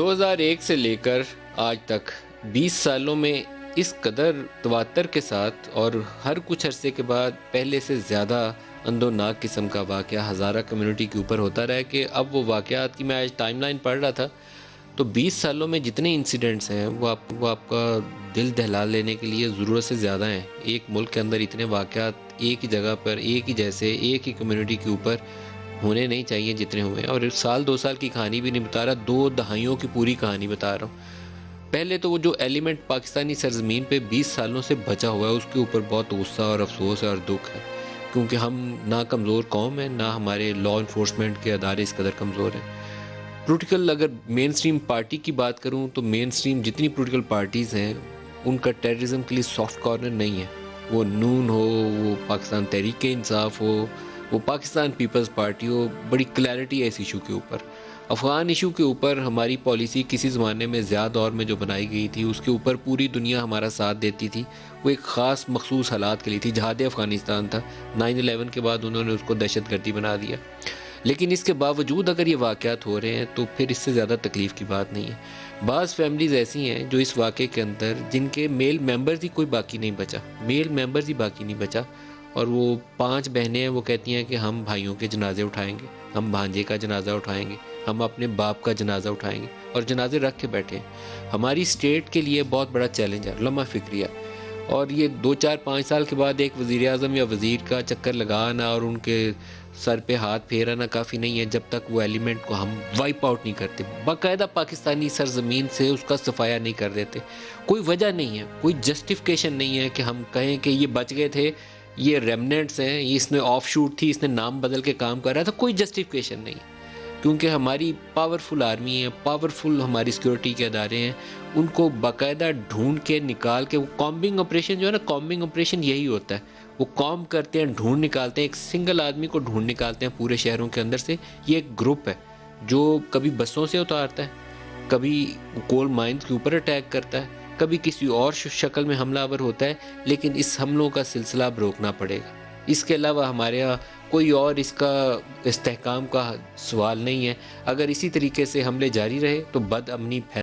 2001 سے لے کر آج تک 20 سالوں میں اس قدر تواتر کے ساتھ اور ہر کچھ عرصے کے بعد پہلے سے زیادہ اندوناک قسم کا واقعہ ہزارہ کمیونٹی کے اوپر ہوتا رہا ہے کہ اب وہ واقعات کی میں آج ٹائم لائن پڑھ رہا تھا تو 20 سالوں میں جتنے انسیڈنٹس ہیں وہ آپ کا دل دہلا لینے کے لیے ضرورت سے زیادہ ہیں۔ ایک ملک کے اندر اتنے واقعات ایک ہی جگہ پر ایک ہی جیسے ایک ہی کمیونٹی کے اوپر ہونے نہیں چاہیے جتنے ہوئے، اور سال دو سال کی کہانی بھی نہیں بتا رہا، 2 دہائیوں کی پوری کہانی بتا رہا ہوں۔ پہلے تو وہ جو ایلیمنٹ پاکستانی سرزمین پہ 20 سالوں سے بچا ہوا ہے اس کے اوپر بہت غصہ اور افسوس ہے اور دکھ ہے، کیونکہ ہم نہ کمزور قوم ہیں نہ ہمارے لا انفورسمنٹ کے ادارے اس قدر کمزور ہیں۔ پولیٹیکل اگر مین سٹریم پارٹی کی بات کروں تو مین سٹریم جتنی پولیٹیکل پارٹیز ہیں ان کا ٹیررزم کے لیے سافٹ کارنر نہیں ہے، وہ نون ہو، وہ پاکستان تحریک انصاف ہو، وہ پاکستان پیپلز پارٹی ہو، بڑی کلیئرٹی ہے اس ایشو کے اوپر۔ افغان ایشو کے اوپر ہماری پالیسی کسی زمانے میں زیادہ دور میں جو بنائی گئی تھی اس کے اوپر پوری دنیا ہمارا ساتھ دیتی تھی، وہ ایک خاص مخصوص حالات کے لیے تھی، جہاد افغانستان تھا۔ 9/11 کے بعد انہوں نے اس کو دہشت گردی بنا دیا، لیکن اس کے باوجود اگر یہ واقعات ہو رہے ہیں تو پھر اس سے زیادہ تکلیف کی بات نہیں ہے۔ بعض فیملیز ایسی ہیں جو اس واقعے کے اندر جن کے میل ممبرز ہی کوئی باقی نہیں بچا، میل ممبرز ہی باقی نہیں بچا، اور وہ 5 بہنیں ہیں، وہ کہتی ہیں کہ ہم بھائیوں کے جنازے اٹھائیں گے، ہم بھانجے کا جنازہ اٹھائیں گے، ہم اپنے باپ کا جنازہ اٹھائیں گے، اور جنازے رکھ کے بیٹھے ہیں۔ ہماری اسٹیٹ کے لیے بہت بڑا چیلنج ہے لمحہ فکریہ، اور یہ 2 4 5 سال کے بعد ایک وزیر اعظم یا وزیر کا چکر لگانا اور ان کے سر پہ ہاتھ پھیرانا کافی نہیں ہے جب تک وہ ایلیمنٹ کو ہم وائپ آؤٹ نہیں کرتے، باقاعدہ پاکستانی سرزمین سے اس کا صفایا نہیں کر دیتے۔ کوئی وجہ نہیں ہے، کوئی جسٹیفیکیشن نہیں ہے کہ ہم کہیں کہ یہ بچ گئے تھے، یہ ریمنٹس ہیں، یہ اس نے آف شوٹ تھی، اس نے نام بدل کے کام کر رہا تھا، کوئی جسٹیفیکیشن نہیں، کیونکہ ہماری پاورفل آرمی ہے، پاورفل ہماری سیکورٹی کے ادارے ہیں، ان کو باقاعدہ ڈھونڈ کے نکال کے، وہ کامبنگ آپریشن جو ہے نا، کامبنگ آپریشن یہی ہوتا ہے، وہ کام کرتے ہیں، ڈھونڈ نکالتے ہیں، ایک سنگل آدمی کو ڈھونڈ نکالتے ہیں پورے شہروں کے اندر سے۔ یہ ایک گروپ ہے جو کبھی بسوں سے اتارتا ہے، کبھی کول مائنز کے اوپر اٹیک کرتا ہے، کبھی کسی اور شکل میں حملہ آور ہوتا ہے، لیکن اس حملوں کا سلسلہ اب روکنا پڑے گا۔ اس کے علاوہ ہمارے یہاں کوئی اور اس کا استحکام کا سوال نہیں ہے۔ اگر اسی طریقے سے حملے جاری رہے تو بد امنی